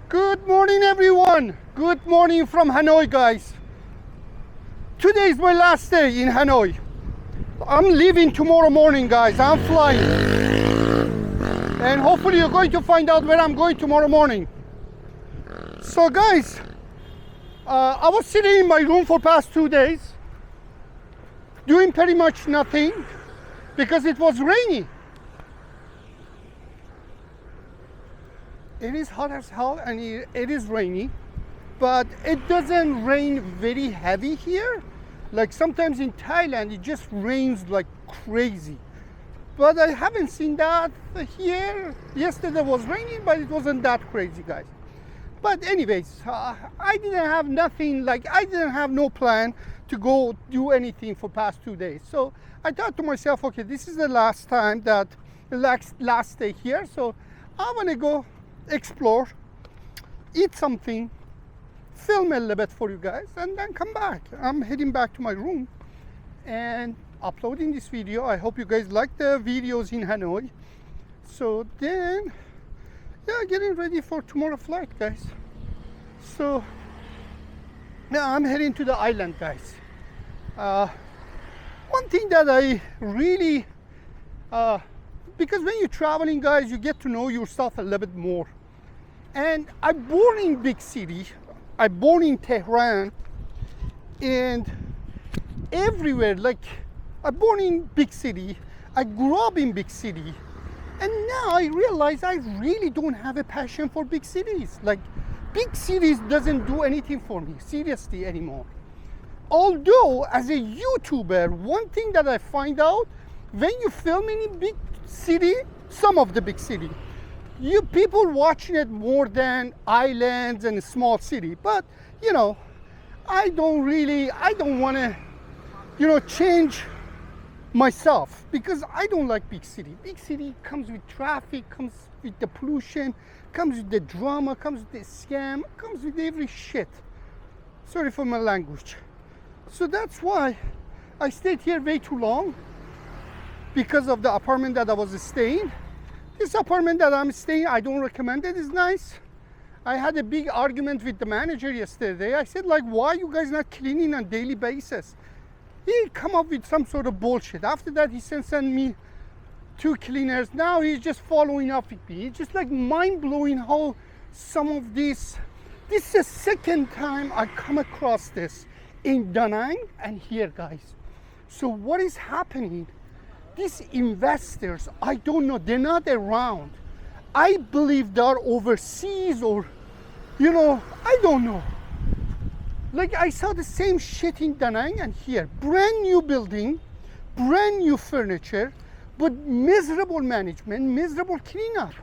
Good morning, everyone. Good morning from Hanoi, guys. Today is my last day in Hanoi. I'm leaving tomorrow morning, guys. I'm flying. And hopefully you're going to find out where I'm going tomorrow morning. So, guys, I was sitting in my room for past 2 days, doing pretty much nothing because it was rainy. It is hot as hell and it is rainy, but it doesn't rain very heavy here. Like sometimes in Thailand, it just rains like crazy. But I haven't seen that here. Yesterday was raining, but it wasn't that crazy, guys. But anyways, I didn't have nothing, I didn't have no plan to go do anything for past 2 days. So I thought to myself, okay, this is the last time that, last day here. So I want to go explore, eat something, film a little bit for you guys, and then come back. I'm heading back to my room and uploading this video. I hope you guys like the videos in Hanoi. So then, yeah, getting ready for tomorrow flight, guys. So now I'm heading to the island, guys. One thing that I really, because when you're traveling, guys, you get to know yourself a little bit more. And I'm born in big city. I'm born in Tehran, and everywhere, I'm born in big city. I grew up in big city, and now I realize I really don't have a passion for big cities. Like, big cities doesn't do anything for me, seriously, anymore. Although, as a YouTuber, one thing that I find out, when you film in a big city, some of the big city, you people watching it more than islands and a small city. But I don't want to change myself, because I don't like big city. Big city comes with traffic, comes with the pollution, comes with the drama, comes with the scam, comes with every shit. Sorry for my language. So that's why I stayed here way too long, because of the apartment that I was staying. This apartment that I'm staying, I don't recommend it. It's nice. I had a big argument with the manager yesterday. I said, why you guys not cleaning on daily basis? He come up with some sort of bullshit. After that, he sent me 2 cleaners. Now he's just following up with me. It's just mind-blowing how some of this is the second time I come across this in Da Nang and here, guys. So what is happening? These investors, I don't know, they're not around. I believe they're overseas, or, I don't know. I saw the same shit in Da Nang and here. Brand new building, brand new furniture, but miserable management, miserable cleanup.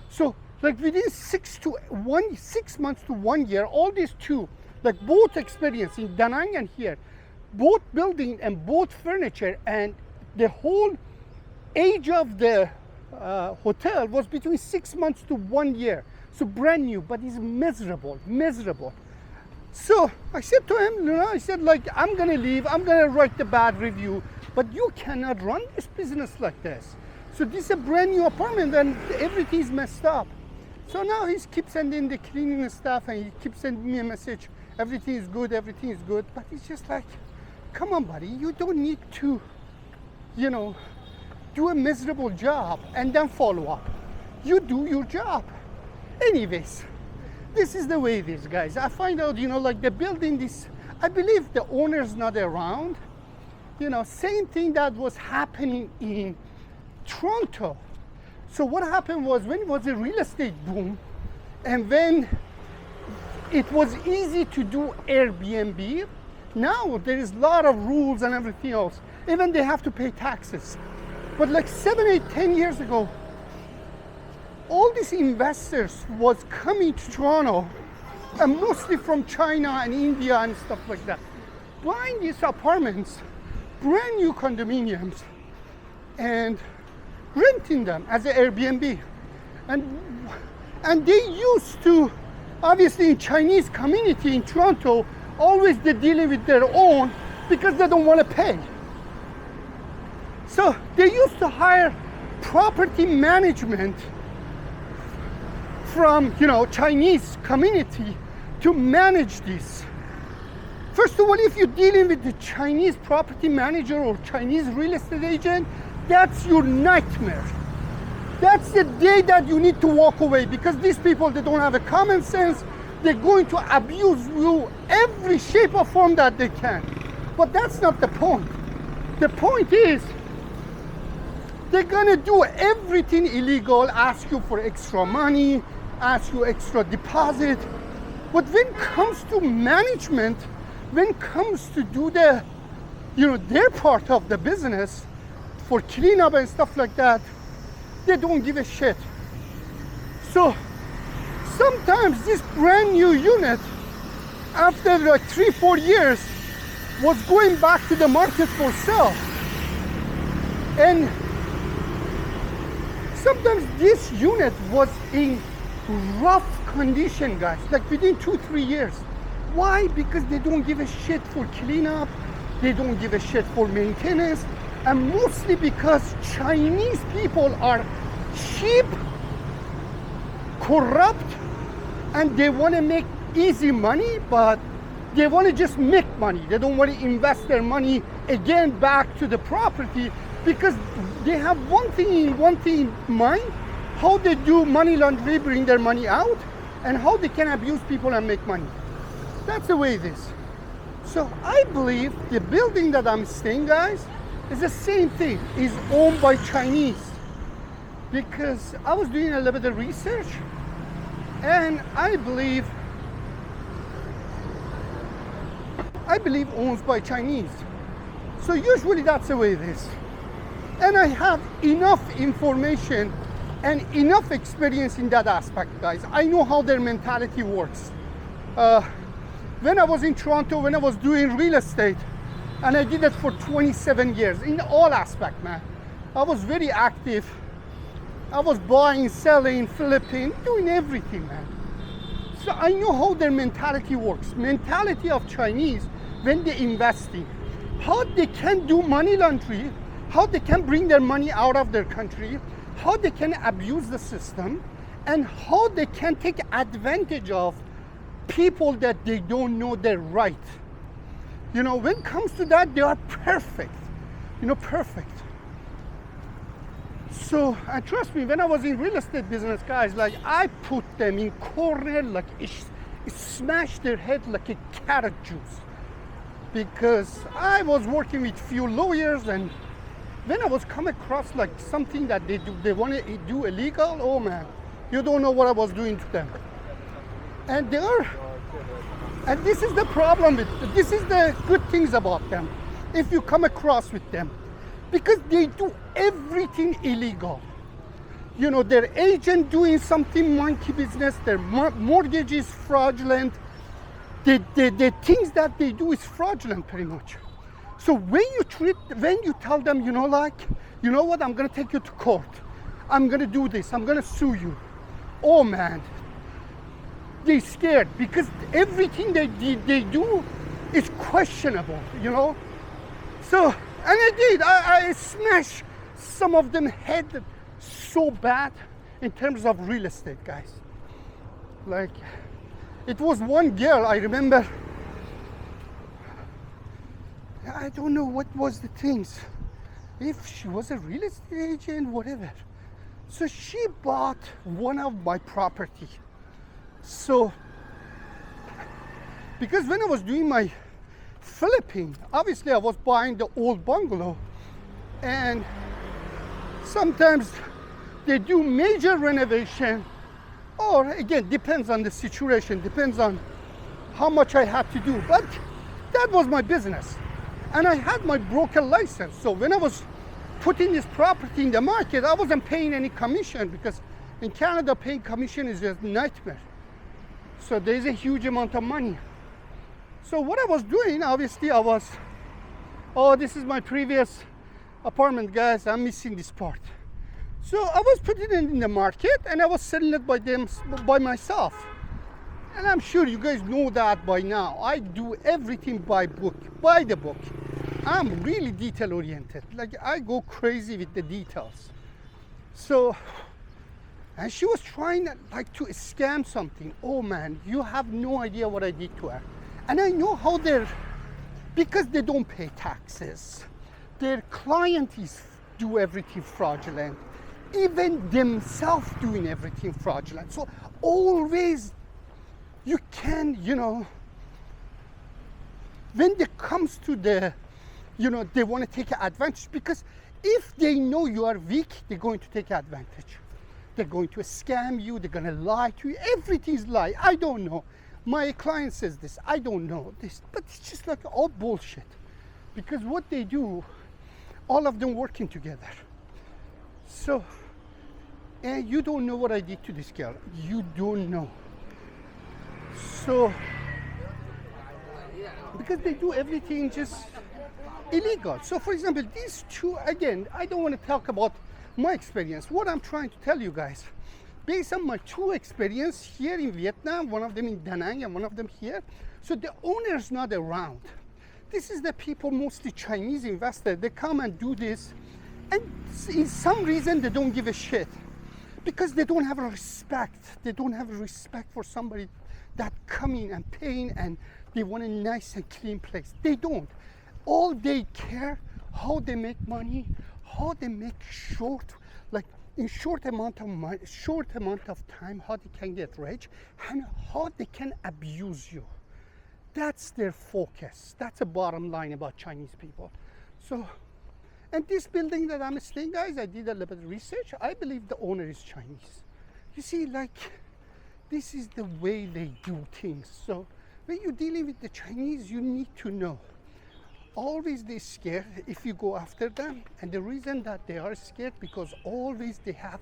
So, within 6 months to 1 year, all these two, both experience in Da Nang and here, both building and both furniture, and the whole age of the hotel was between 6 months to 1 year. So brand new, but it's miserable. So I said to him, I said, I'm gonna leave, I'm gonna write the bad review, but you cannot run this business like this. So this is a brand new apartment and everything's messed up. So now he keeps sending the cleaning stuff, and he keeps sending me a message, everything is good, but it's just come on, buddy, you don't need to, do a miserable job and then follow up. You do your job. Anyways, this is the way it is, guys. I find out, the building, I believe the owner's not around. Same thing that was happening in Toronto. So what happened was, when it was a real estate boom, and when it was easy to do Airbnb, now there is a lot of rules and everything else. Even they have to pay taxes. But 7, 8, 10 years ago, all these investors was coming to Toronto, and mostly from China and India and stuff like that, buying these apartments, brand new condominiums, and renting them as an Airbnb. And they used to, obviously in Chinese community in Toronto, always they're dealing with their own because they don't want to pay. So they used to hire property management from, Chinese community to manage this. First of all, if you're dealing with the Chinese property manager or Chinese real estate agent, that's your nightmare. That's the day that you need to walk away, because these people, they don't have a common sense. They're going to abuse you every shape or form that they can. But that's not the point. The point is, they're gonna do everything illegal, ask you for extra money, ask you extra deposit. But when it comes to management, when it comes to do the, their part of the business for cleanup and stuff like that, they don't give a shit. So sometimes this brand new unit, after like 3-4 years, was going back to the market for sale. And sometimes this unit was in rough condition, guys, like within 2-3 years. Why? Because they don't give a shit for cleanup, they don't give a shit for maintenance, and mostly because Chinese people are cheap, corrupt, and they want to make easy money, but they want to just make money. They don't want to invest their money again back to the property, because they have one thing in mind: how they do money laundering, bring their money out, and how they can abuse people and make money. That's the way it is. So I believe the building that I'm staying, guys, is the same thing. Is owned by Chinese, because I was doing a little bit of research, and I believe owned by Chinese. So usually that's the way it is. And I have enough information and enough experience in that aspect, guys. I know how their mentality works. When I was in Toronto, when I was doing real estate, and I did it for 27 years in all aspects, man. I was very active. I was buying, selling, flipping, doing everything, man. So I know how their mentality works. Mentality of Chinese when they investing, how they can do money laundering, how they can bring their money out of their country, how they can abuse the system, and how they can take advantage of people that they don't know their right. When it comes to that, they are perfect. Perfect. So, and trust me, when I was in real estate business, guys, like I put them in corner, like it smashed their head like a carrot juice. Because I was working with few lawyers, and when I was come across like something that they want to do illegal, oh man, you don't know what I was doing to them. And this is the problem this is the good things about them, if you come across with them, because they do everything illegal. Their agent doing something monkey business, their mortgage is fraudulent, the things that they do is fraudulent pretty much. So when you tell them, you know what, I'm gonna take you to court, I'm gonna do this, I'm gonna sue you, oh man, they're scared, because everything they do is questionable, So, and I did, I smashed some of them head so bad in terms of real estate, guys. Like, it was one girl, I remember, I don't know what was the things, if she was a real estate agent, whatever. So she bought one of my property. So, because when I was doing my flipping, obviously I was buying the old bungalow, and sometimes they do major renovation, or again, depends on the situation, depends on how much I had to do. But that was my business, and I had my broker license. So when I was putting this property in the market, I wasn't paying any commission, because in Canada paying commission is a nightmare. So there's a huge amount of money. So what I was doing, obviously this is my previous apartment, guys, I'm missing this part. So I was putting it in the market, and I was selling it by myself. And I'm sure you guys know that by now. I do everything by the book. I'm really detail oriented. Like, I go crazy with the details. So And she was trying like to scam something. Oh man, you have no idea what I did to her. And I know how they're, because they don't pay taxes. Their client is do everything fraudulent. Even themselves doing everything fraudulent. So always you can, you know, when it comes to the, you know, they want to take advantage, because if they know you are weak, they're going to take advantage. They're going to scam you, they're going to lie to you. Everything is lie. I don't know. My client says this, I don't know this, but it's just like all bullshit. Because what they do, all of them working together. So, and you don't know what I did to this girl. You don't know. So, because they do everything just illegal. So for example, these two, again, I don't want to talk about my experience. What I'm trying to tell you guys, based on my two experience here in Vietnam, one of them in Da Nang and one of them here. So the owner's not around. This is the people, mostly Chinese investors. They come and do this, and in some reason they don't give a shit, because they don't have a respect. They don't have a respect for somebody that coming and paying, and they want a nice and clean place. They don't. All they care how they make money, how they make short, like in short amount of money, short amount of time, how they can get rich, and how they can abuse you. That's their focus. That's the bottom line about Chinese people. So, and this building that I'm staying, guys, I did a little bit of research. I believe the owner is Chinese. You see, like, this is the way they do things. So when you're dealing with the Chinese, you need to know. Always they're scared if you go after them. And the reason that they are scared, because always they have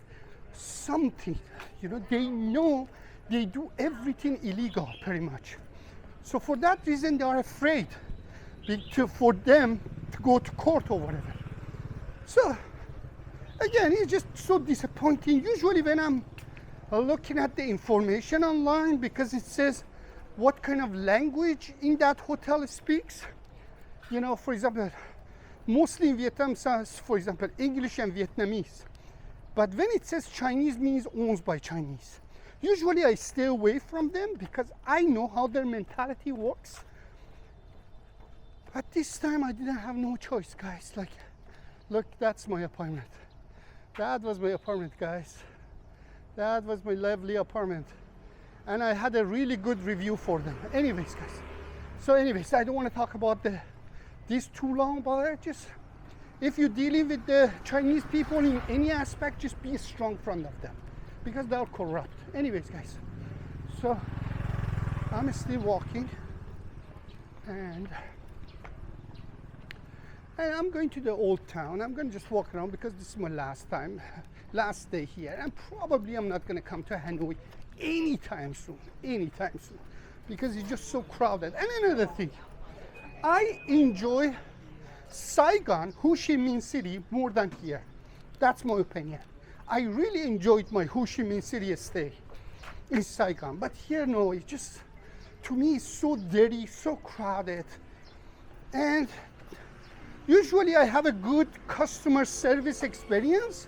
something, you know, they know they do everything illegal pretty much. So for that reason, they are afraid for them to go to court or whatever. So again, it's just so disappointing. Usually when I'm looking at the information online, because it says what kind of language in that hotel speaks. You know, for example, mostly in Vietnam says, for example, English and Vietnamese. But when it says Chinese, means owned by Chinese. Usually I stay away from them because I know how their mentality works. But this time I didn't have no choice, guys. Like, look, that's my apartment. That was my apartment, guys. That was my lovely apartment. And I had a really good review for them. Anyways, guys. So anyways, I don't want to talk about this too long, but just, if you're dealing with the Chinese people in any aspect, just be strong in front of them, because they're corrupt. Anyways, guys, so I'm still walking, and I'm going to the old town. I'm going to just walk around because this is my last day here, and probably I'm not going to come to Hanoi anytime soon, because it's just so crowded. And another thing, I enjoy Saigon, Ho Chi Minh City, more than here. That's my opinion. I really enjoyed my Ho Chi Minh City stay in Saigon. But here, no, it just, to me, it's so dirty, so crowded. And usually I have a good customer service experience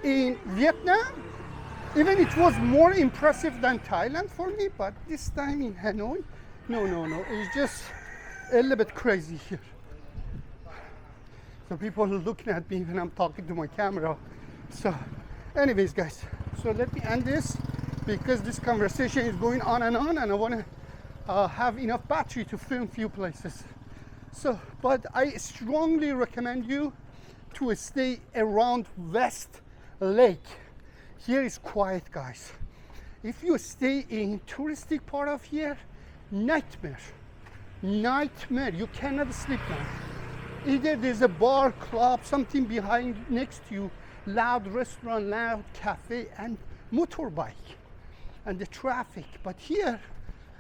in Vietnam. Even it was more impressive than Thailand for me, but this time in Hanoi, no, it's just a little bit crazy here. So people are looking at me when I'm talking to my camera. So anyways, guys, so let me end this, because this conversation is going on, and I want to have enough battery to film few places. So, but I strongly recommend you to stay around West Lake. Here is quiet, guys. If you stay in touristic part of here, nightmare. You cannot sleep now. Either there's a bar, club, something behind, next to you, loud restaurant, loud cafe, and motorbike, and the traffic. But here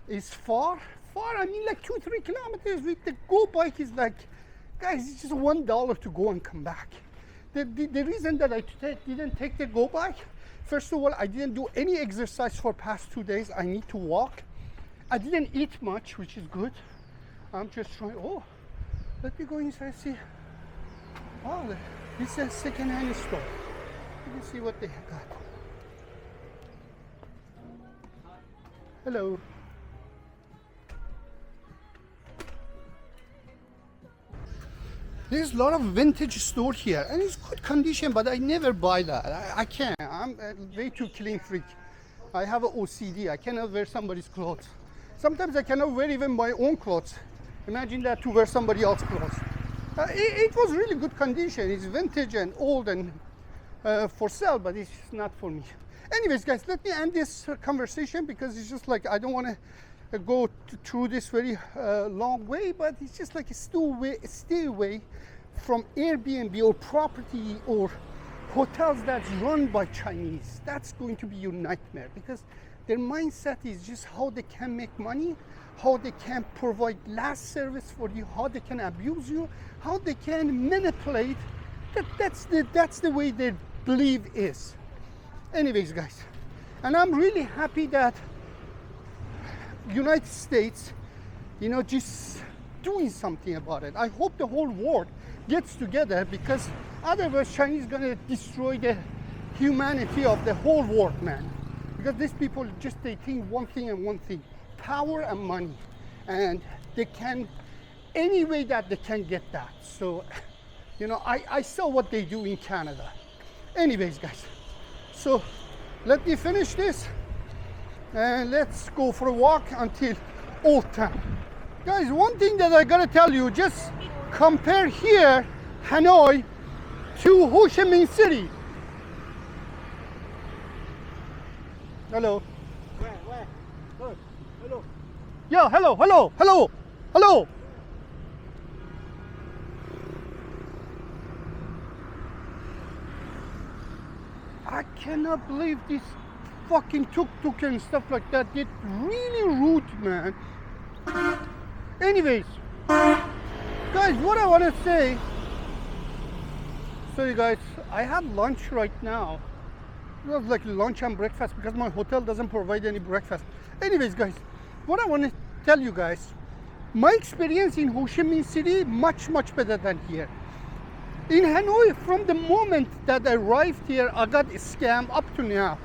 is far, I mean like 2-3 kilometers. With the go bike is like, guys, it's just $1 to go and come back. The reason that I didn't take the go bike, first of all, I didn't do any exercise for past 2 days. I need to walk. I didn't eat much, which is good. I'm just trying, let me go inside and see. Oh, this is a second-hand store. Let me see what they got. Hello. There's a lot of vintage store here, and it's good condition, but I never buy that. I can't. I'm way too clean freak. I have an OCD. I cannot wear somebody's clothes. Sometimes I cannot wear even my own clothes. Imagine that, to wear somebody else's clothes. It was really good condition. It's vintage and old and for sale, but it's not for me. Anyways, guys, let me end this conversation because it's just like I don't want to go through this very long way, but it's just like stay away from Airbnb or property or hotels that's run by Chinese. That's going to be your nightmare because their mindset is just how they can make money, how they can provide last service for you, how they can abuse you, how they can manipulate. That's the way their belief is. Anyways, guys, and I'm really happy that United States, just doing something about it. I hope the whole world gets together because otherwise Chinese gonna destroy the humanity of the whole world, man. Because these people they think one thing and one thing, power and money, and they can any way that they can get that. So, I saw what they do in Canada. Anyways, guys, so let me finish this and let's go for a walk until Old Town. Guys, one thing that I gotta tell you, just compare here Hanoi to Ho Chi Minh City. Hello. Where? Oh, hello. Yeah, hello. I cannot believe this fucking tuk-tuk and stuff like that. They're really rude, man. Anyways, guys, what I want to say, sorry guys, I had lunch right now. It was like lunch and breakfast because my hotel doesn't provide any breakfast. Anyways, guys, what I want to tell you guys, my experience in Ho Chi Minh City much better than here. In Hanoi, from the moment that I arrived here, I got scammed up to now.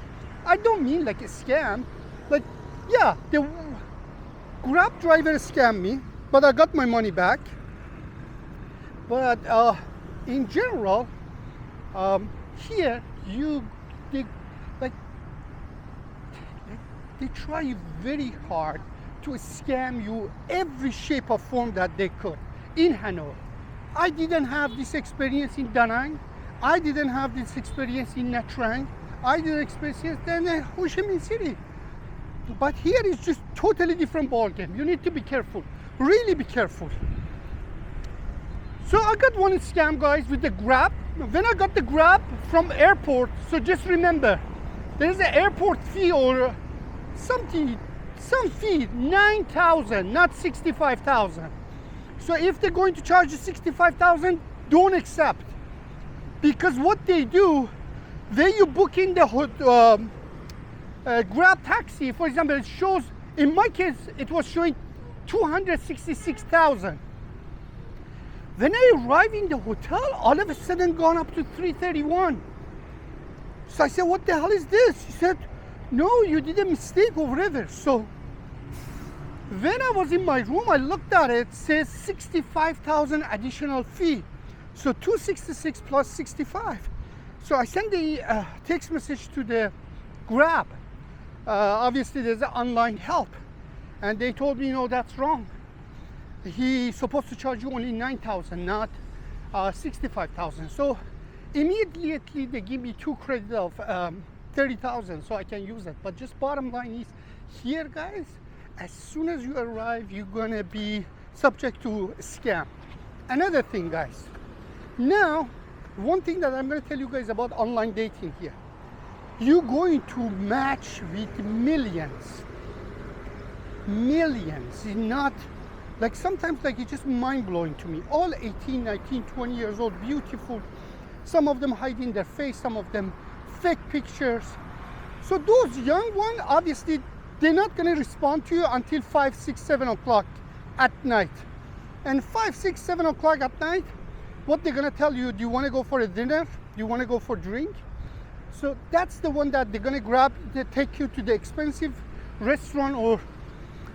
I don't mean like a scam, like, yeah, the Grab driver scammed me, but I got my money back. But in general, here they try very hard to scam you every shape or form that they could in Hanoi. I didn't have this experience in Da Nang. I didn't have this experience in Nha Trang. I didn't experience it in Ho Chi Minh City. But here is just totally different ballgame. You need to be careful, really be careful. So I got one scam, guys, with the Grab. When I got the Grab from airport, so just remember, there is an airport fee or some fee, 9,000, not 65,000. So if they're going to charge you 65,000, don't accept. Because what they do, when you book in the Grab taxi, for example, it shows, in my case, it was showing 266,000. When I arrived in the hotel, all of a sudden gone up to 331. So I said, what the hell is this? He said, no, you did a mistake or whatever. So when I was in my room, I looked at it, it says 65,000 additional fee. So 266 plus 65. So I sent the text message to the Grab. Obviously there's an online help. And they told me, no, that's wrong. He's supposed to charge you only 9,000, not 65,000. So immediately they give me 2 credits of 30,000 so I can use it. But just bottom line is, here guys, as soon as you arrive, you're gonna be subject to a scam. Another thing, guys. Now, one thing that I'm gonna tell you guys about online dating here. You're going to match with millions. Millions. It's not, like sometimes like it's just mind-blowing to me. All 18, 19, 20 years old, beautiful. Some of them hiding their face, some of them fake pictures. So those young ones, obviously, they're not going to respond to you until 5, 6, 7 o'clock at night. And 5, 6, 7 o'clock at night, what they're going to tell you, do you want to go for a dinner? Do you want to go for a drink? So that's the one that they're going to grab, they take you to the expensive restaurant, or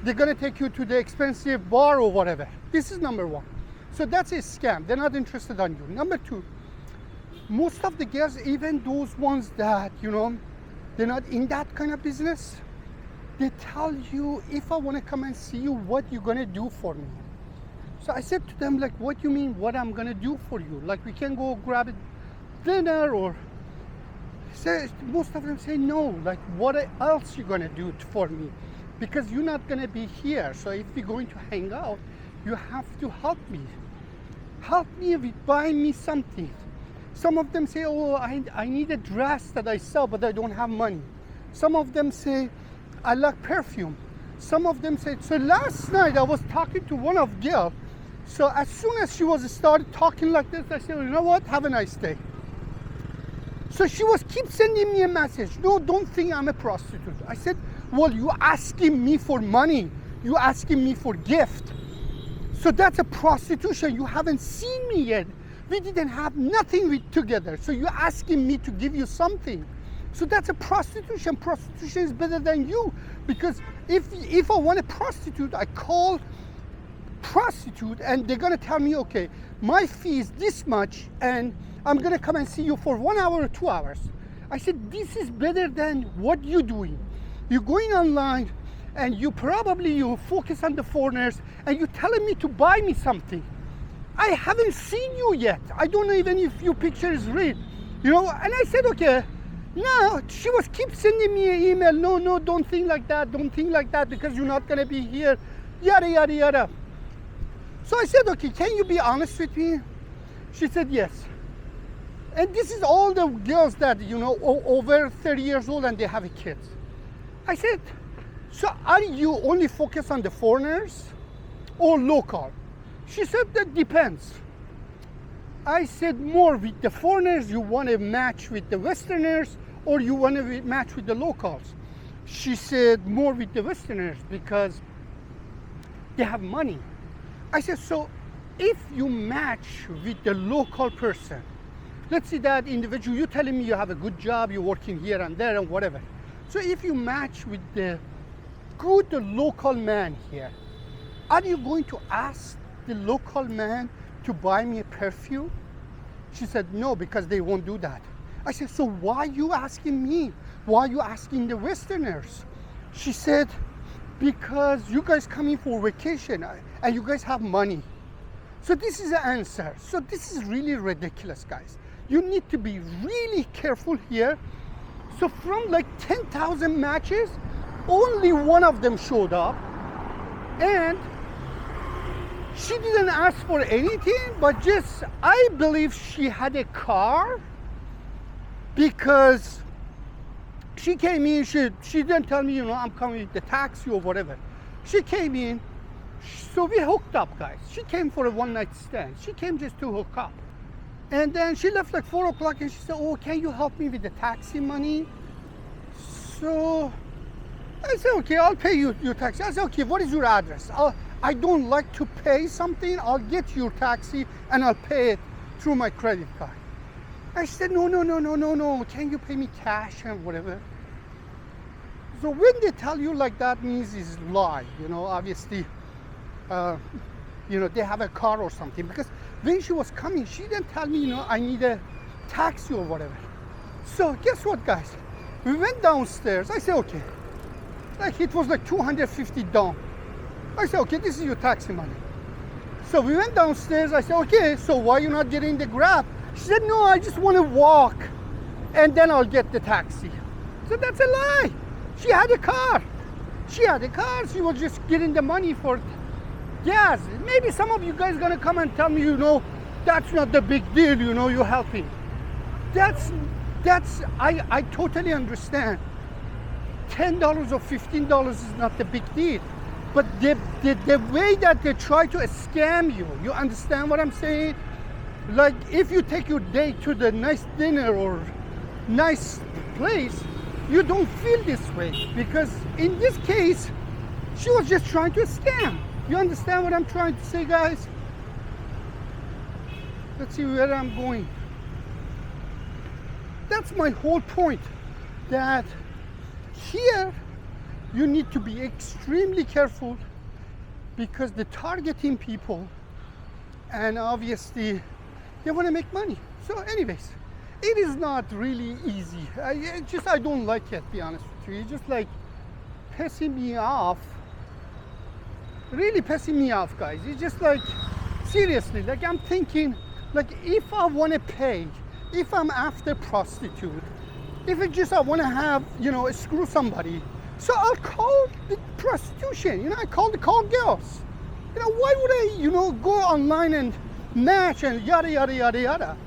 they're gonna take you to the expensive bar or whatever. This is number one. So that's a scam. They're not interested on you. Number two, most of the girls, even those ones that, they're not in that kind of business, they tell you, if I want to come and see you, what you gonna do for me? So I said to them, like, what you mean, what I'm gonna do for you? Like, we can go grab a dinner, or most of them say no, like, what else you gonna do for me? Because you're not gonna be here. So if we're going to hang out, you have to help me. Help me with buying me something. Some of them say, oh, I need a dress that I sell, but I don't have money. Some of them say, I like perfume. Some of them say, so last night I was talking to one of girl. So as soon as she started talking like this, I said, you know what, have a nice day. So she keep sending me a message. No, don't think I'm a prostitute. I said, well, you asking me for money. You asking me for gift. So that's a prostitution. You haven't seen me yet. We didn't have nothing together. So you're asking me to give you something. So that's a prostitution. Prostitution is better than you. Because if I want a prostitute, I call prostitute and they're gonna tell me, okay, my fee is this much and I'm gonna come and see you for 1 hour or 2 hours. I said, this is better than what you're doing. You're going online and you focus on the foreigners and you're telling me to buy me something. I haven't seen you yet. I don't know even if your picture is real. And I said, okay. No, she keep sending me an email. No, don't think like that. Don't think like that because you're not gonna be here. Yada, yada, yada. So I said, okay, can you be honest with me? She said, yes. And this is all the girls that, over 30 years old and they have kids. I said, so are you only focused on the foreigners or local? She said, that depends. I said, more with the foreigners, you want to match with the Westerners, or you want to match with the locals? She said, more with the Westerners because they have money. I said, so if you match with the local person, let's say that individual, you're telling me you have a good job, you're working here and there and whatever. So if you match with the good local man here, are you going to ask the local man to buy me a perfume? She said, no, because they won't do that. I said, so why are you asking me? Why are you asking the Westerners? She said, because you guys coming for vacation and you guys have money. So this is the answer. So this is really ridiculous, guys. You need to be really careful here. So from like 10,000 matches, only one of them showed up. And she didn't ask for anything, but just, I believe she had a car because she came in, she didn't tell me, I'm coming with the taxi or whatever. She came in, so we hooked up, guys. She came for a one-night stand. She came just to hook up. And then she left like 4 o'clock and she said, oh, can you help me with the taxi money? So I said, okay, I'll pay you your taxi. I said, okay, what is your address? I don't like to pay something. I'll get your taxi and I'll pay it through my credit card. I said, no. Can you pay me cash and whatever? So when they tell you like that, means it's lie. Obviously, they have a car or something. Because when she was coming, she didn't tell me, I need a taxi or whatever. So guess what, guys? We went downstairs. I said, okay. Like it was like 250 down. I said, okay, this is your taxi money. So we went downstairs. I said, okay, so why are you not getting the Grab? She said, no, I just want to walk and then I'll get the taxi. So that's a lie. She had a car. She was just getting the money for gas. Maybe some of you guys gonna come and tell me, that's not the big deal, you're helping. I totally understand. $10 or $15 is not the big deal. But the way that they try to scam you understand what I'm saying? Like if you take your date to the nice dinner or nice place, you don't feel this way. Because in this case, she was just trying to scam. You understand what I'm trying to say, guys? Let's see where I'm going. That's my whole point. That here, you need to be extremely careful because they're targeting people, and obviously they want to make money. So anyways, it is not really easy. I don't like it, to be honest with you. It's just like pissing me off, really pissing me off, guys. It's just like, seriously, like I'm thinking, like if I want to pay, if I'm after prostitute, if it just I want to have, you know, screw somebody, so I'll call the prostitution, you know, I call the call girls. You know, why would I, you know, go online and match and yada, yada, yada, yada.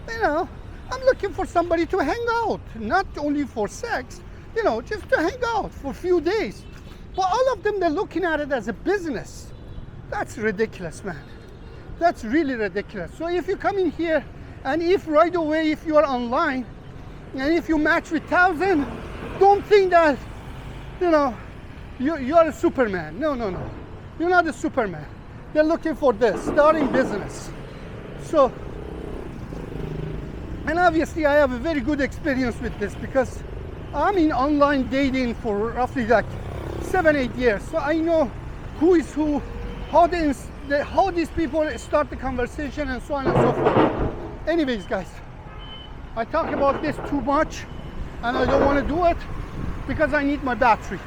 You know, I'm looking for somebody to hang out, not only for sex, you know, just to hang out for a few days. But all of them, they're looking at it as a business. That's ridiculous, man. That's really ridiculous. So if you come in here, and if right away, if you are online, and if you match with 1,000, don't think that, you know, you are a Superman. No, no, no. You're not a Superman. They're looking for this, starting business. So, and obviously I have a very good experience with this because I'm in online dating for roughly like 7-8 years. So I know who is who, how these people start the conversation and so on and so forth. Anyways, guys, I talk about this too much and I don't want to do it because I need my battery.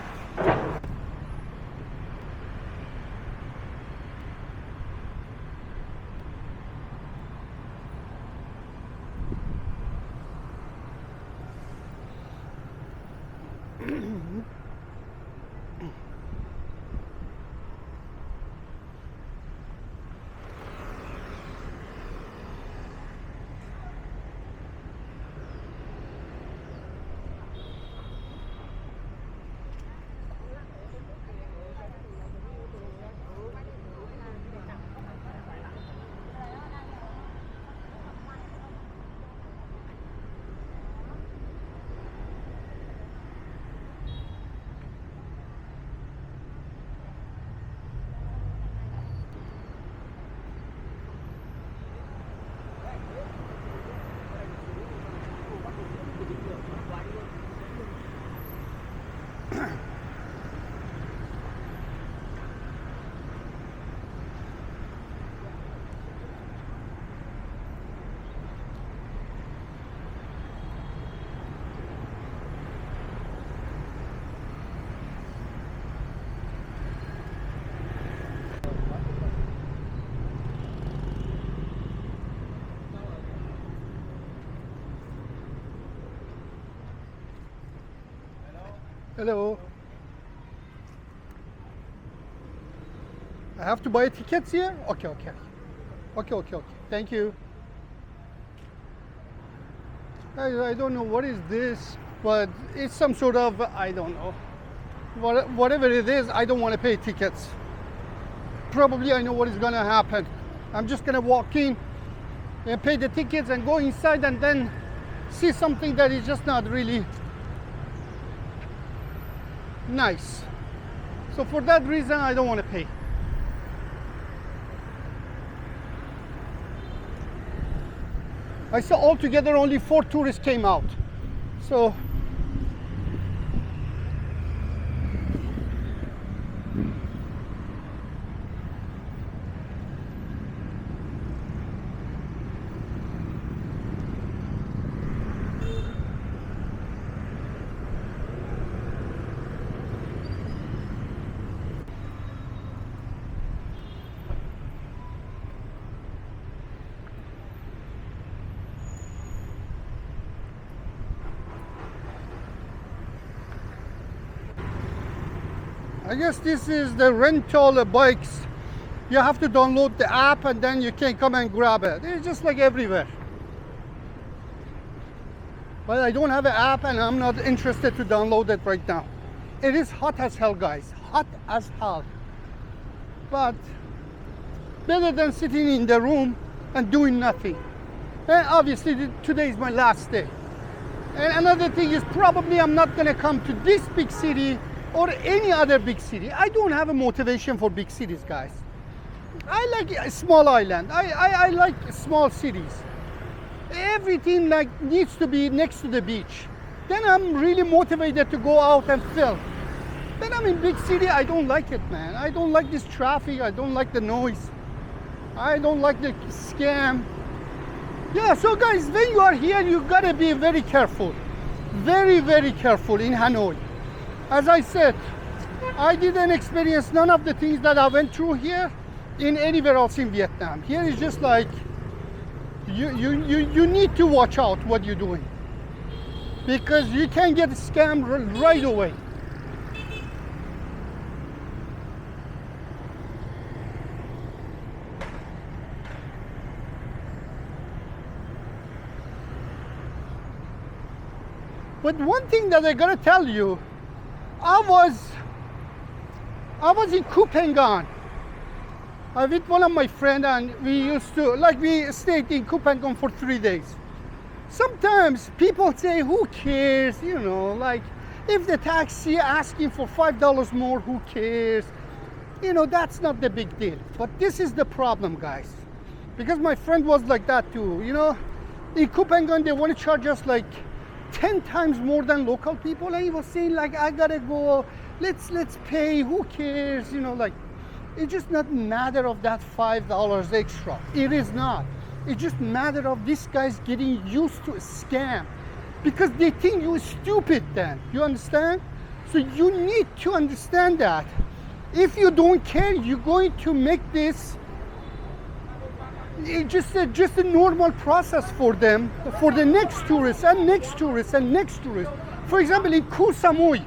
Hello. I have to buy tickets here? Okay. Okay. Thank you. I don't know what is this, but it's some sort of, I don't know. Whatever it is, I don't want to pay tickets. Probably I know what is going to happen. I'm just going to walk in and pay the tickets and go inside and then see something that is just not really nice. So for that reason, I don't want to pay. I saw altogether only 4 tourists came out. So I guess this is the rental bikes. You have to download the app and then you can come and grab it. It's just like everywhere. But I don't have an app and I'm not interested to download it right now. It is hot as hell, guys. Hot as hell. But better than sitting in the room and doing nothing. And obviously today is my last day. And another thing is probably I'm not gonna come to this big city or any other big city. I don't have a motivation for big cities, guys. I like a small island. I like small cities. Everything like needs to be next to the beach. Then I'm really motivated to go out and film. When I'm in big city, I don't like it, man. I don't like this traffic. I don't like the noise. I don't like the scam. Yeah, so guys, when you are here, you gotta be very careful. Very, very careful in Hanoi. As I said, I didn't experience none of the things that I went through here in anywhere else in Vietnam. Here is just like, you need to watch out what you're doing, because you can get scammed right away. But one thing that I gotta tell you, I was in Kupangan with one of my friends, and we stayed in Kupangan for 3 days. Sometimes people say, who cares, you know, like if the taxi asking for $5 more, who cares? You know, that's not the big deal. But this is the problem, guys, because my friend was like that too. You know, in Kupangan they want to charge us like 10 times more than local people, and he was saying like, I gotta go, let's pay, who cares, you know, like it's just not matter of that $5 extra. It is not. It's just matter of these guys getting used to a scam, because they think you're stupid then, you understand? So you need to understand that if you don't care, you're going to make this just a normal process for them, for the next tourist and next tourist and next tourist. For example, in Koh Samui,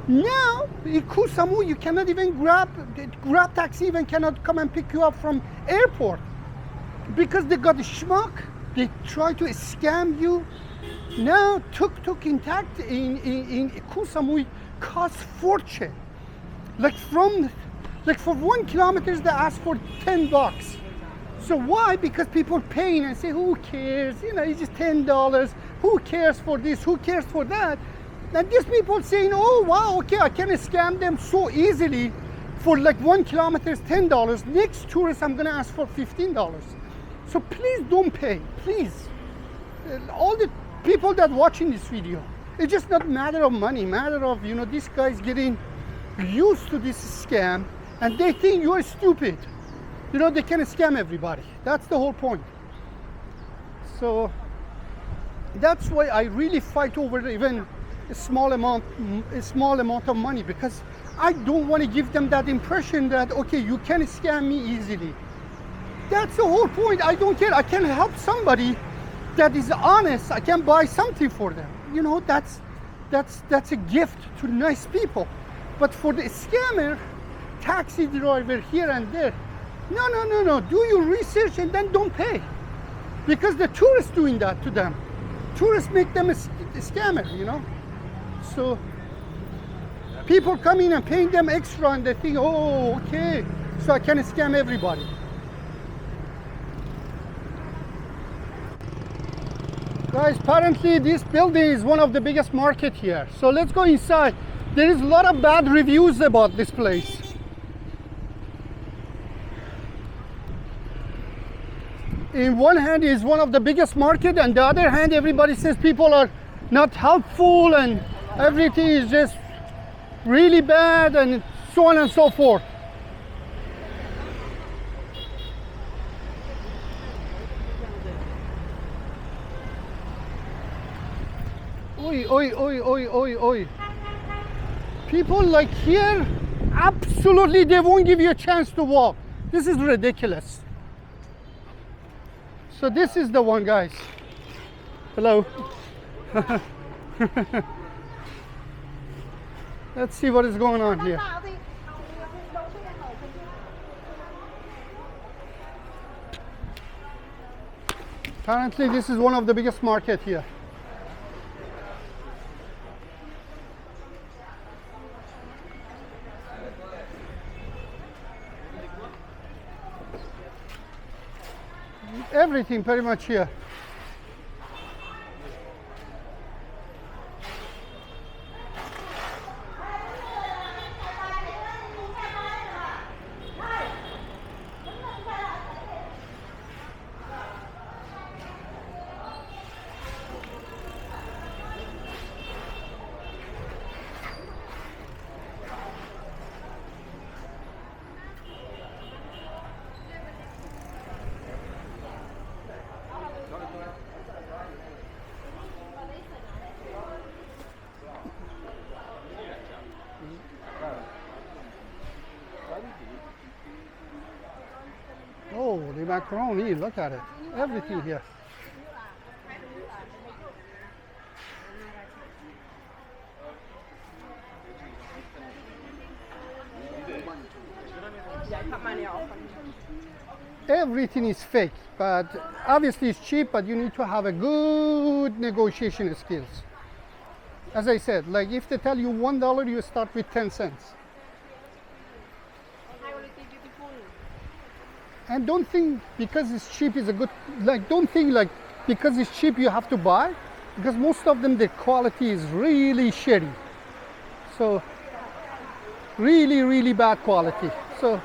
now in Koh Samui you cannot even grab taxi, even cannot come and pick you up from airport, because they got a schmuck. They try to scam you. Now tuk-tuk in Koh Samui costs fortune. Like for 1 kilometer they ask for $10. So why? Because people paying and say, who cares? You know, it's just $10. Who cares for this? Who cares for that? And these people saying, oh wow, okay, I can scam them so easily for like 1 kilometer is $10. Next tourist I'm gonna ask for $15. So please don't pay, please. All the people that watching this video, it's just not matter of money, matter of, you know, these guys getting used to this scam, and they think you're stupid. You know, they can scam everybody. That's the whole point. So that's why I really fight over even a small amount of money, because I don't want to give them that impression that, okay, you can scam me easily. That's the whole point. I don't care. I can help somebody that is honest. I can buy something for them. You know, that's a gift to nice people. But for the scammer, taxi driver here and there, no. Do your research and then don't pay, because the tourists doing that to them. Tourists make them a scammer, you know. So people come in and paying them extra, and they think, oh, okay, so I can scam everybody. Guys, apparently this building is one of the biggest market here. So let's go inside. There is a lot of bad reviews about this place. In one hand is one of the biggest market, and the other hand everybody says people are not helpful and everything is just really bad and so on and so forth. Oi. People like here, absolutely they won't give you a chance to walk. This is ridiculous. So this is the one, guys. Hello. Let's see what is going on here. Apparently this is one of the biggest market here. Everything pretty much here. macaroni, look at it. Everything here. Everything is fake, but obviously it's cheap, but you need to have a good negotiation skills. As I said, like if they tell you $1, you start with 10 cents. And don't think because it's cheap is a good, don't think like because it's cheap you have to buy, because most of them, the quality is really shitty. So really, really bad quality. So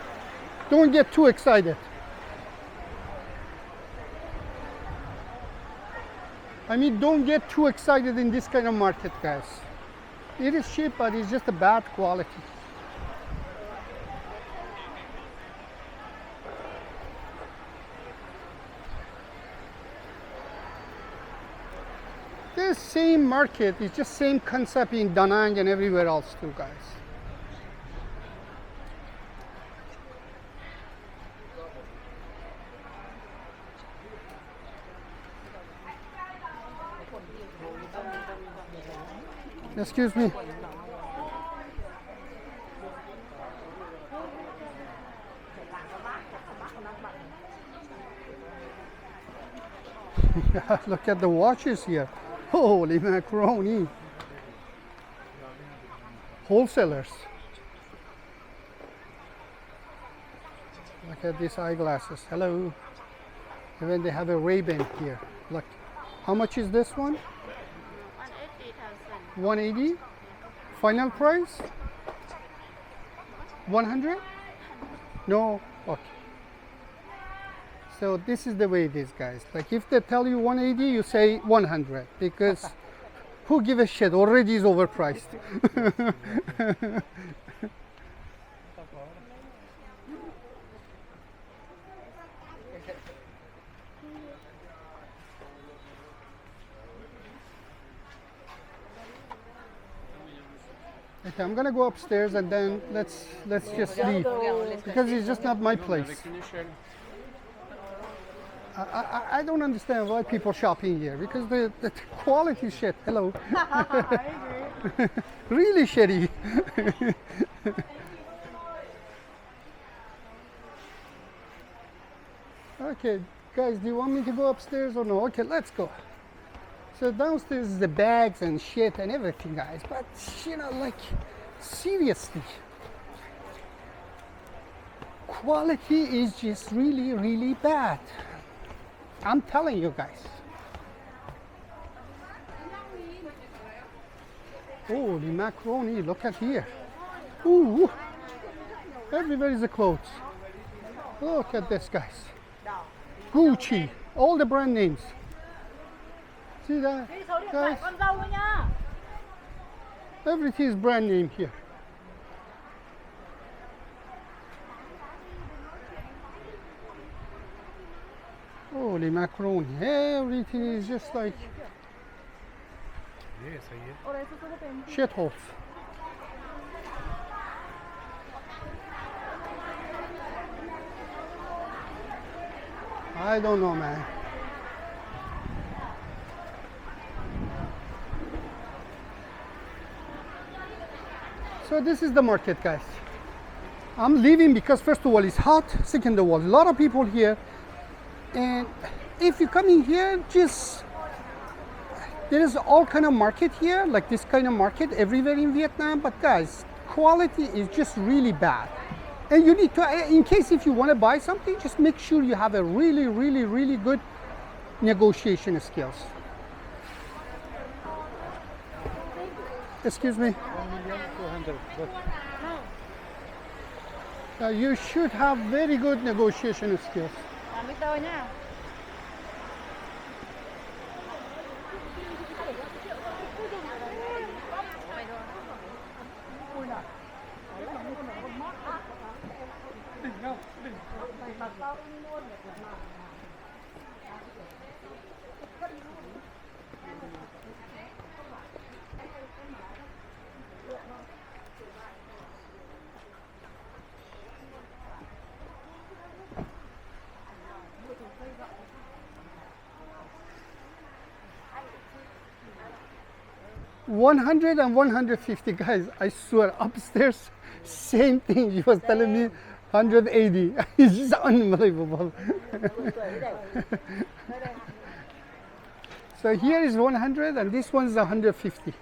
don't get too excited. I mean, don't get too excited in this kind of market, guys. It is cheap, but it's just a bad quality. This same market is just same concept in Da Nang and everywhere else too, guys. Excuse me. Look at the watches here. Holy macaroni. Wholesalers. Look at these eyeglasses. Hello. Even they have a Ray-Ban here. Look. How much is this one? 180. Final price? 100? No? Okay. So this is the way it is, guys. Like if they tell you 180, you say 100 because who give a shit? Already is overpriced. Okay, I'm gonna go upstairs and then let's just leave because it's just not my place. I don't understand why people shopping here because the quality shit. Hello. Really shitty. Okay, guys, do you want me to go upstairs or no? Okay, let's go. So downstairs is the bags and shit and everything, guys. But you know, like seriously, quality is just really, really bad. I'm telling you guys. Holy macaroni, look at here. Ooh, everywhere is a clothes. Look at this, guys. Gucci, all the brand names. See that, guys? Everything is brand name here. Holy macaroni, everything is just like shitholes. I don't know, man. So this is the market, guys. I'm leaving because first of all it's hot, second of all a lot of people here, and if you come in here, just there is all kind of market here, like this kind of market everywhere in Vietnam, but guys, quality is just really bad. And you need to, in case if you want to buy something, just make sure you have a really, really, really good negotiation skills. Excuse me. 1,200,000. You should have very good negotiation skills. 100 and 150, guys. I swear, upstairs, same thing. He was telling me 180. It's just unbelievable. So here is 100 and this one's 150.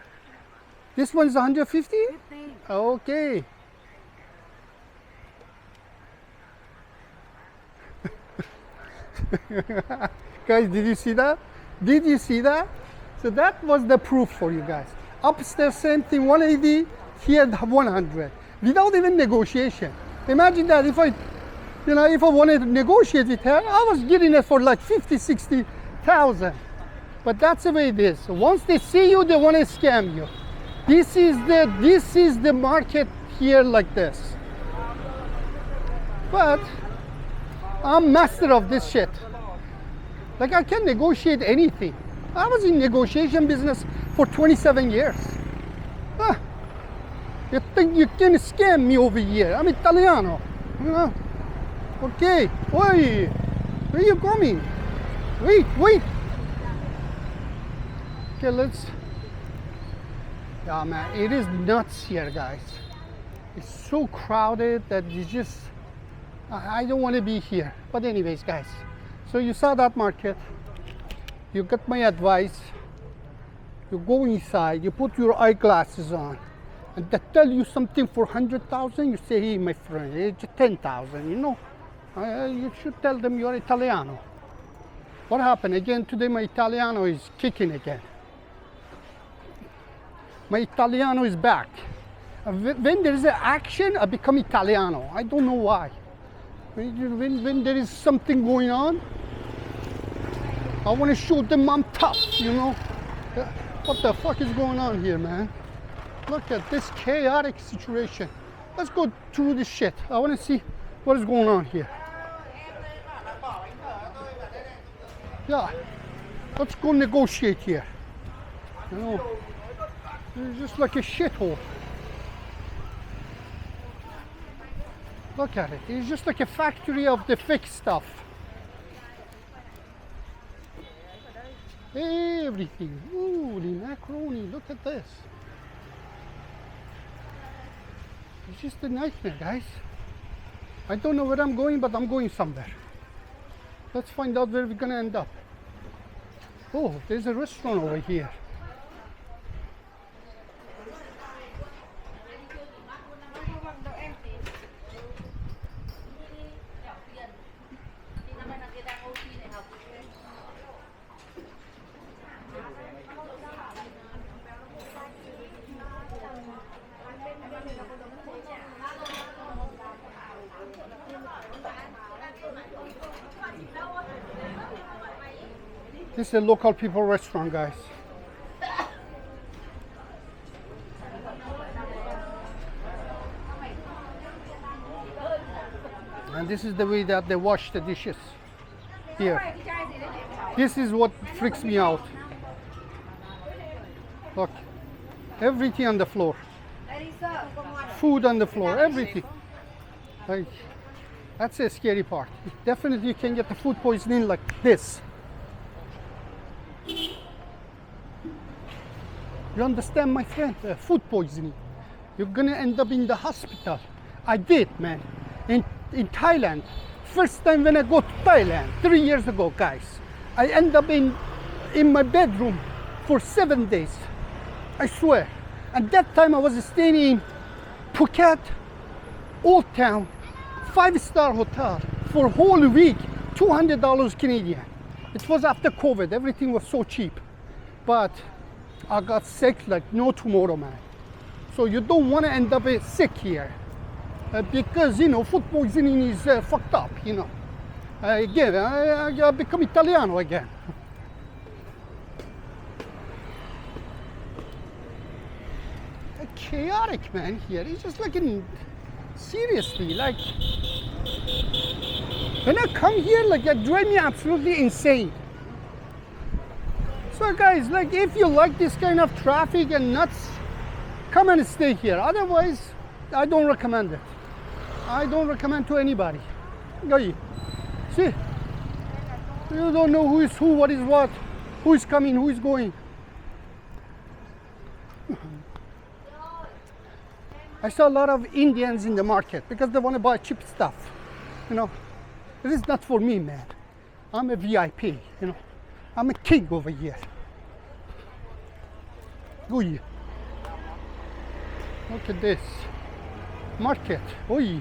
This one's 150? Okay. Guys, did you see that? Did you see that? So that was the proof for you guys. Upstairs, same thing, 180, here 100, without even negotiation. Imagine that if I wanted to negotiate with her, I was getting it for like 50, 60,000. But that's the way it is. So once they see you, they want to scam you. This is the market here like this. But I'm master of this shit. Like I can negotiate anything. I was in negotiation business for 27 years. You think you can scam me over here? I'm Italiano. You know? Okay. Oi, where are you coming? Wait. Okay, let's. Yeah, man, it is nuts here, guys. It's so crowded that you just. I don't want to be here. But anyways, guys. So you saw that market. You got my advice. You go inside. You put your eyeglasses on. And they tell you something for 100,000, you say, hey, my friend, it's 10,000, you know. You should tell them you're Italiano. What happened? Again, today my Italiano is kicking again. My Italiano is back. When there is an action, I become Italiano. I don't know why. When there is something going on, I want to show them I'm tough, you know. What the fuck is going on here, man? Look at this chaotic situation. Let's go through this shit. I want to see what is going on here. Yeah, let's go negotiate here. You know, it's just like a shithole. Look at it. It's just like a factory of the fake stuff. Everything. Ooh, the macaroni. Look at this. It's just a nightmare, guys. I don't know where I'm going, but I'm going somewhere. Let's find out where we're gonna end up. Oh, there's a restaurant over here. This is a local people restaurant, guys. And this is the way that they wash the dishes here. This is what freaks me out. Look, everything on the floor. Food on the floor, everything. Like, that's a scary part. Definitely you can get the food poisoning like this. You understand, my friend? Food poisoning. You're gonna end up in the hospital. I did, man. In Thailand. First time when I go to Thailand, 3 years ago, guys. I end up in my bedroom for 7 days. I swear. And that time I was staying in Phuket, Old Town, 5-star hotel for a whole week, $200 Canadian. It was after COVID, everything was so cheap. But I got sick like no tomorrow, man. So you don't want to end up sick here. Because, you know, food poisoning is fucked up, you know. Again, I become Italiano again. Chaotic, man, here. It's just like, seriously, like, when I come here, like, it drives me absolutely insane. So, guys, like, if you like this kind of traffic and nuts, come and stay here. Otherwise, I don't recommend it. I don't recommend to anybody. See, you don't know who is who, what is what, who is coming, who is going. I saw a lot of Indians in the market because they want to buy cheap stuff. You know, it is not for me, man. I'm a VIP, you know. I'm a king over here. Oi. Look at this. Market. Oi.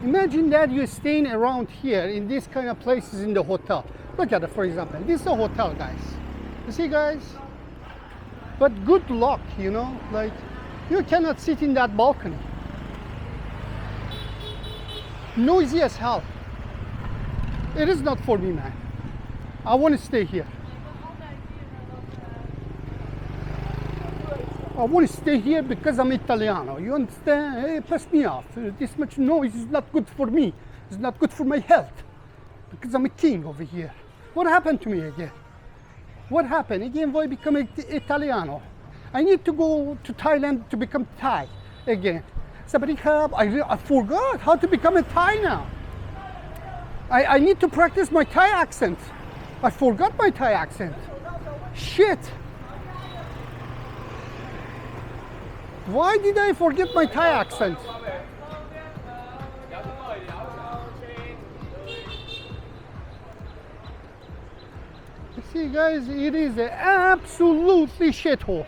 Imagine that you're staying around here in these kind of places in the hotel. Look at it, for example. This is a hotel, guys. You see, guys? But good luck, you know? Like, you cannot sit in that balcony. Noisy as hell. It is not for me, man. I want to stay here. I want to stay here because I'm Italiano. You understand? It pisses me off. This much noise is not good for me. It's not good for my health. Because I'm a king over here. What happened to me again? What happened? Again, why become Italiano? I need to go to Thailand to become Thai again. Somebody help. I forgot how to become a Thai now. I need to practice my Thai accent. I forgot my Thai accent. Shit. Why did I forget my Thai accent? You see, guys, it is an absolutely shithole.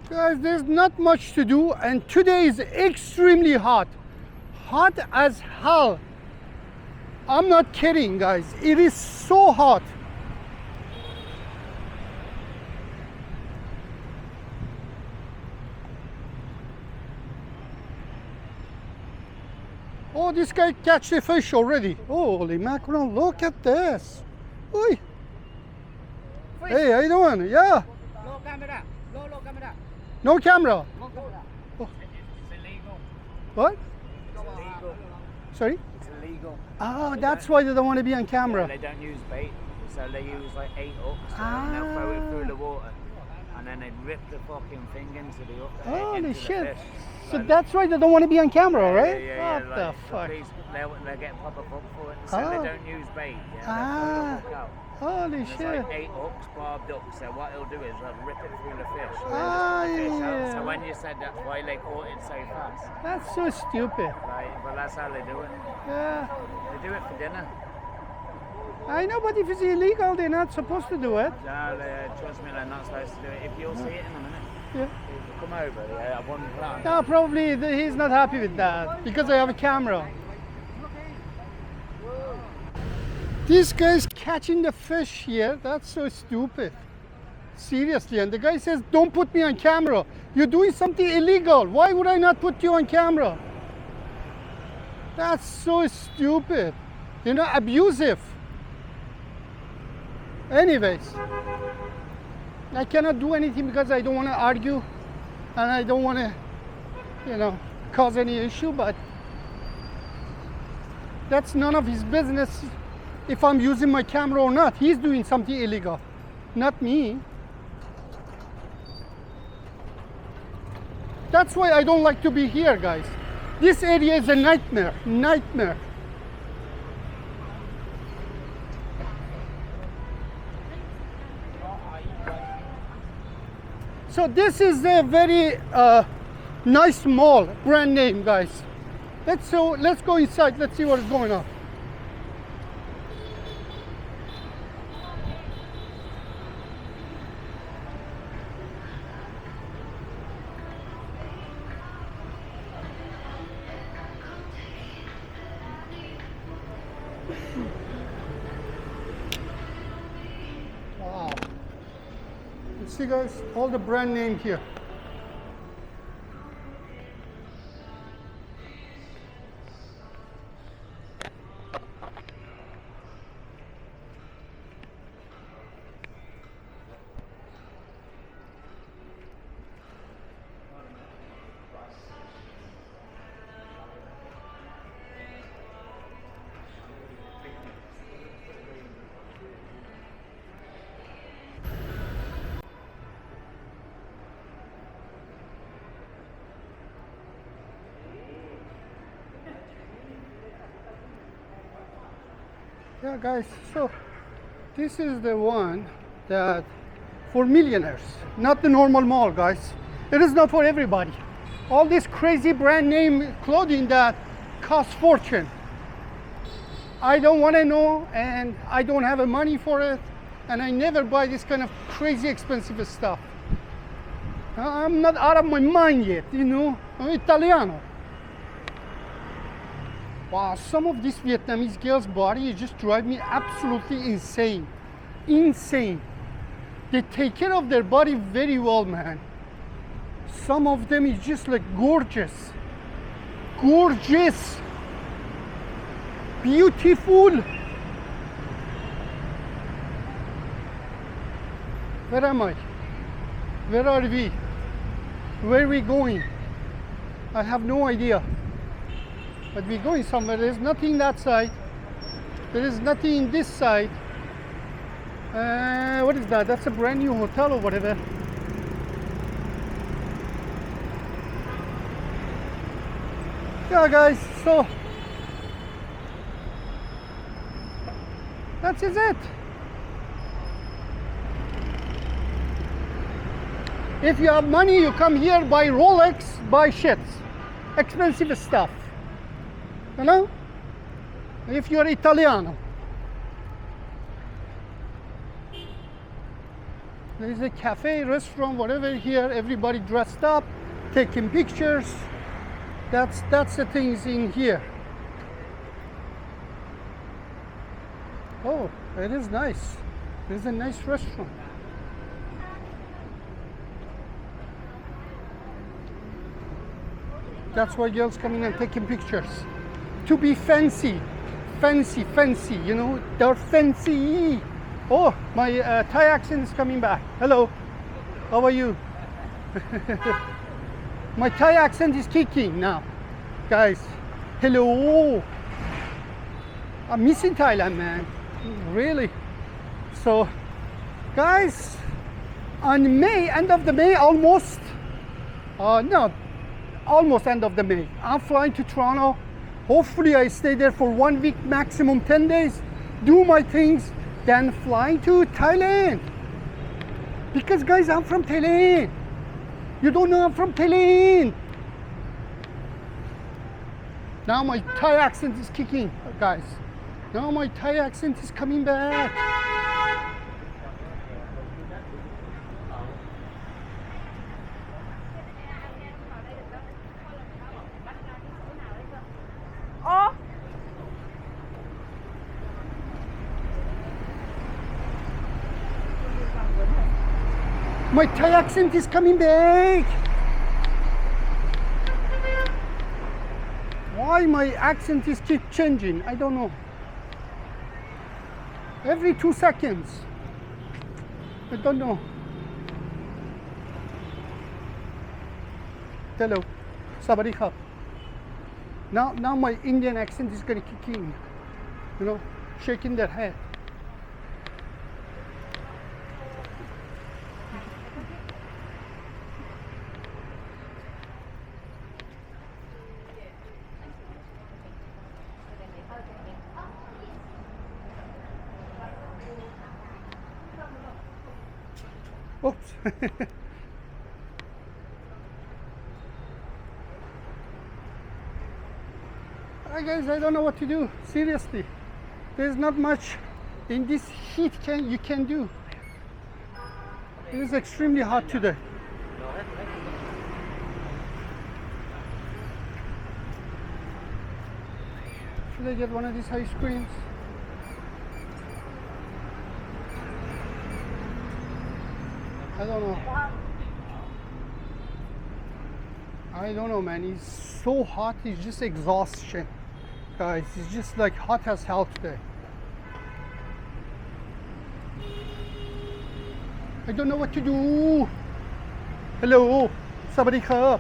Guys, there's not much to do, and today is extremely hot. Hot as hell. I'm not kidding, guys. It is so hot. Oh, this guy catch the fish already. Holy mackerel, look at this. Oi. Hey, how you doing? Yeah. Low camera. Low camera. No camera. Low camera. Oh. It's illegal. What? It's illegal. Sorry? It's illegal. Oh, that's why they don't want to be on camera. They don't use bait, so they use like 8 hooks and they'll throw it through the water. And then they rip the fucking thing into the hook. Holy into the shit. fish. So Like- that's why they don't want to be on camera, right? Yeah, What the like, fuck? Police, they'll get proper book for it. So Oh. they don't use bait. Yeah, Ah. they'll throw the hook out. Holy There's shit. like 8 hooks, barbed hooks. So what he'll do is he'll rip it through the fish. Ah, The fish out. yeah. So when you said that's why they caught it so fast, That's so stupid. like, well, that's how they do it. Yeah. They do it for dinner. I know, but if it's illegal, they're not supposed to do it. No, trust me, they're not supposed to do it. If you'll see it in a minute, Yeah. if you come over, yeah, I one plan. No, probably he's not happy with that because I have a camera. These guys catching the fish here, that's so stupid. Seriously, and the guy says, don't put me on camera. You're doing something illegal. Why would I not put you on camera? That's so stupid. You know, abusive. Anyways, I cannot do anything because I don't want to argue and I don't want to, you know, cause any issue, but that's none of his business if I'm using my camera or not. He's doing something illegal, not me. That's why I don't like to be here, guys. This area is a nightmare, nightmare. So this is a very nice mall, brand name, guys. Let's go inside. Let's see what is going on. Wow. You see, guys, all the brand name here. Yeah, guys, so this is the one that for millionaires, not the normal mall, guys. It is not for everybody. All this crazy brand name clothing that costs fortune. I don't want to know, and I don't have the money for it, and I never buy this kind of crazy expensive stuff. I'm not out of my mind yet, you know. I'm Italiano. Wow, some of these Vietnamese girls' body just drive me absolutely insane. Insane. They take care of their body very well, man. Some of them is just like gorgeous. Gorgeous. Beautiful. Where am I? Where are we? Where are we going? I have no idea. But we're going somewhere. There's nothing that side. There is nothing this side. What is that? That's a brand new hotel or whatever. Yeah, guys, so that is it. If you have money, you come here, buy Rolex, buy shit, expensive stuff. You know? If you're Italiano. There is a cafe, restaurant, whatever here, everybody dressed up, taking pictures. That's the things in here. Oh, it is nice. It is a nice restaurant. That's why girls coming and taking pictures. To be fancy, fancy, fancy, you know, they're fancy. Oh, my Thai accent is coming back. Hello, how are you? My Thai accent is kicking now. Guys, hello. I'm missing Thailand, man, really. So, guys, on May, end of the May, almost, no, almost end of the May, I'm flying to Toronto. Hopefully I stay there for 1 week, maximum 10 days, do my things, then flying to Thailand. Because guys, I'm from Thailand. You don't know I'm from Thailand. Now my Thai accent is kicking, guys. Now my Thai accent is coming back. My Thai accent is coming back. Why my accent is keep changing? I don't know. Every 2 seconds. I don't know. Hello. Sabari khap. Now my Indian accent is gonna kick in. You know, shaking their head. Oops. Guys, I don't know what to do. Seriously, there's not much in this heat you can do. It is extremely hot today. Should I get one of these ice creams? I don't know. I don't know, man. It's so hot. It's just exhaustion. Guys, it's just like hot as hell today. I don't know what to do. Hello, somebody come.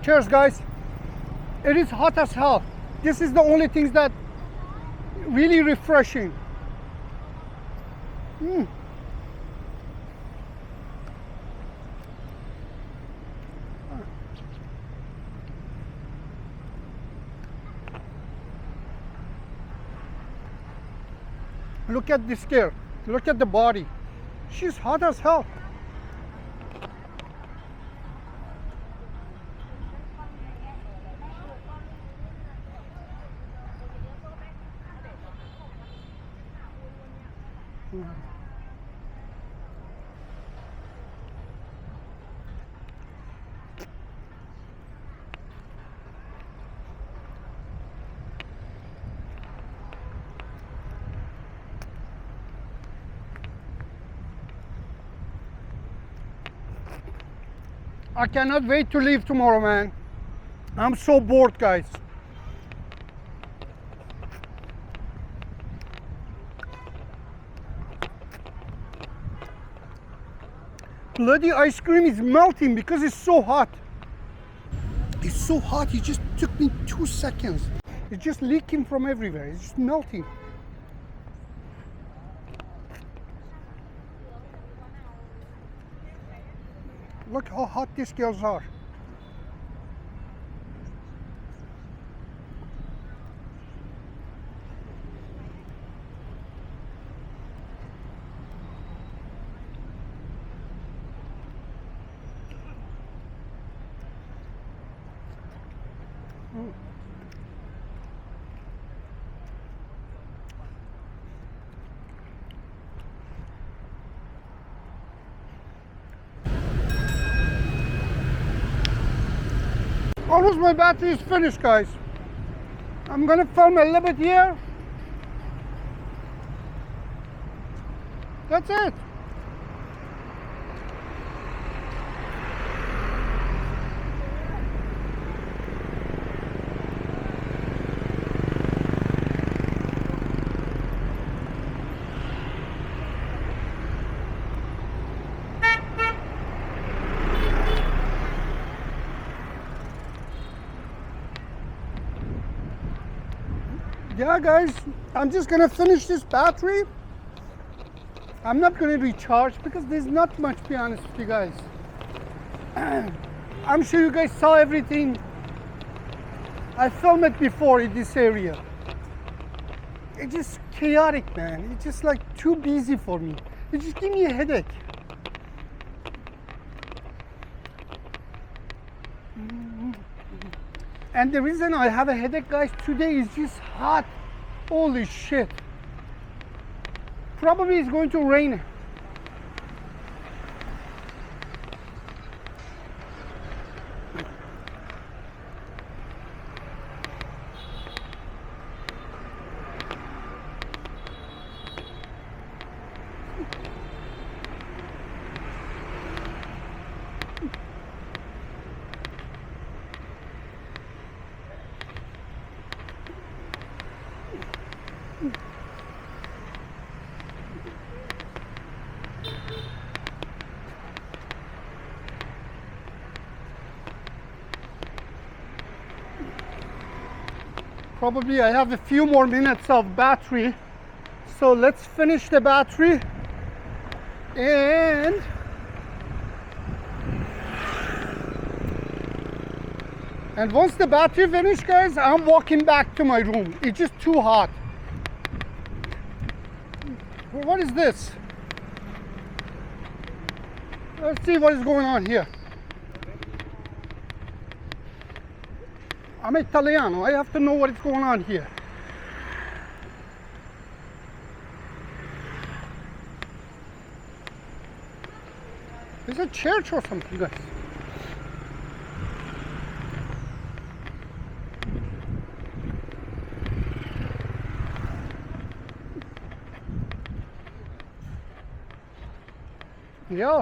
Cheers, guys. It is hot as hell. This is the only things that really refreshing. Look at this girl. Look at the body. She's hot as hell. I cannot wait to leave tomorrow, man. I'm so bored, guys. Bloody ice cream is melting because it's so hot. It's so hot, it just took me 2 seconds. It's just leaking from everywhere. It's just melting. Look how hot these girls are. Almost my battery is finished, guys. I'm gonna film a little bit here. That's it. Yeah, guys, I'm just gonna finish this battery. I'm not gonna recharge because there's not much, to be honest with you guys. I'm sure you guys saw everything. I filmed it before in this area. It's just chaotic, man. It's just like too busy for me. It just gives me a headache. And the reason I have a headache, guys, today is just hot. Holy shit. Probably it's going to rain. Probably I have a few more minutes of battery. So let's finish the battery. And once the battery finished, guys, I'm walking back to my room. It's just too hot. What is this? Let's see what is going on here. I'm Italiano. I have to know what is going on here. It's a church or something, guys. Yeah,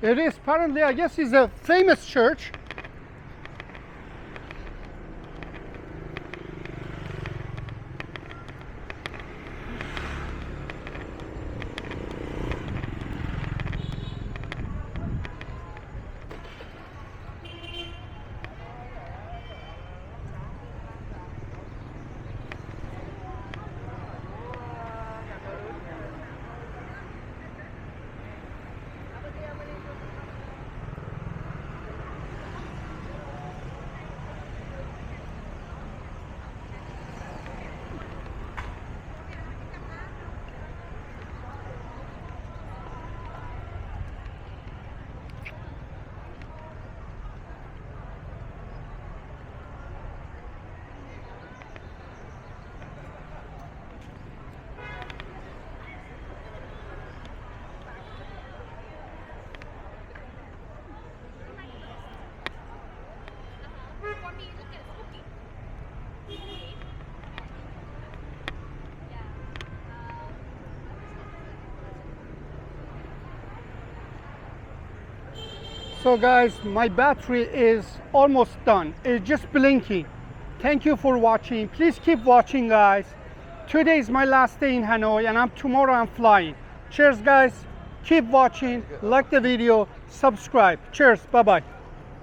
it is. Apparently, I guess it's a famous church. So guys, my battery is almost done. It's just blinking. Thank you for watching. Please keep watching, guys. Today is my last day in Hanoi, and tomorrow I'm flying. Cheers, guys. Keep watching. Like the video. Subscribe. Cheers. Bye-bye.